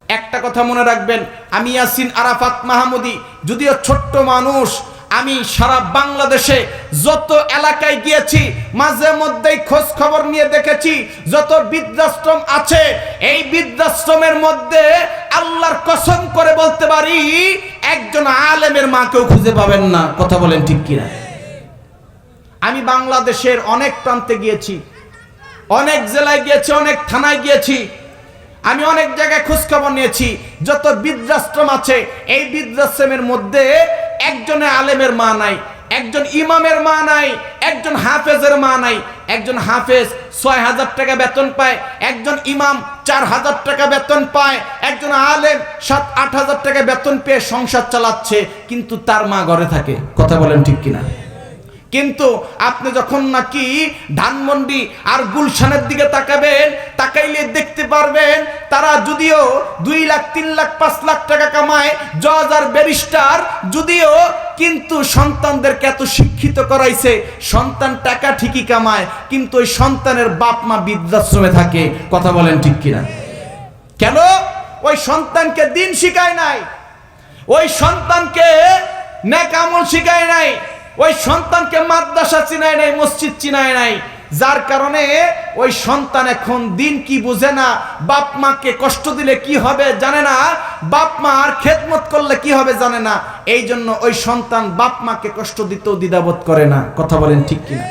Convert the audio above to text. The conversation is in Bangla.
একটা কথা মনে রাখবেন, আমি ইয়াসিন আরাফাত মাহমুদী যদিও ছোট্ট মানুষ, আমি সারা বাংলাদেশে যত এলাকায় গিয়েছি মাঝে মধ্যেই খোঁজ খবর নিয়ে দেখেছি যত বৃদ্ধাশ্রম আছে, এই বৃদ্ধাশ্রমের মধ্যে আল্লাহর কসম করে বলতে পারি একজন আলেমের মাকেও খুঁজে পাবেন না। কথা বলেন ঠিক কিনা? আমি বাংলাদেশের অনেক প্রান্তে গিয়েছি, অনেক জেলায় গিয়েছি, অনেক থানায় গিয়েছি, আমি অনেক জায়গায় খোঁজ খবর নিয়েছি। যত বৃদ্ধাশ্রম আছে এই বৃদ্ধাশ্রমের মধ্যে একজনের আলেমের মা নাই, একজন ইমামের মা নাই, একজন হাফেজের মা নাই। একজন হাফেজ ৬,০০০ টাকা বেতন পায়, একজন ইমাম ৪,০০০ টাকা বেতন পায়, একজন আলেম ৭-৮,০০০ টাকা বেতন পেয়ে সংসার চালাচ্ছে, কিন্তু তার মা ঘরে থাকে। কথা বলেন ঠিক কিনা? কিন্তু আপনি যখন নাকি ধানমন্ডি আর গুলশানের দিকে তাকাবেন, তাকাইলে দেখতে পারবেন তারা যদিও ২ লাখ ৩ লাখ ৫ লাখ টাকা কামায়, জজ আর ব্যারিস্টার যদিও, কিন্তু সন্তানদেরকে এত শিক্ষিত করাইছে, সন্তান টাকা ঠিকই কামায়, কিন্তু ওই সন্তানের বাপ মা বৃদ্ধাশ্রমে থাকে। কথা বলেন ঠিক কিনা? কেন? ওই সন্তানকে দিন শিখায় নাই, ওই সন্তানকে নেক আমল শিখায় নাই, ওই সন্তানকে মাদ্রাসা চিনায় নাই, মসজিদ চিনায় নাই, যার কারণে ওই সন্তান এখন দিন কি বুঝে না, বাপ মাকে কষ্ট দিলে কি হবে জানে না, বাপ মার খেদমত করলে কি হবে জানে না। এই জন্য ওই সন্তান বাপ মাকে কষ্ট দিতেও দ্বিধাবোধ করে না। কথা বলেন ঠিক কিনা?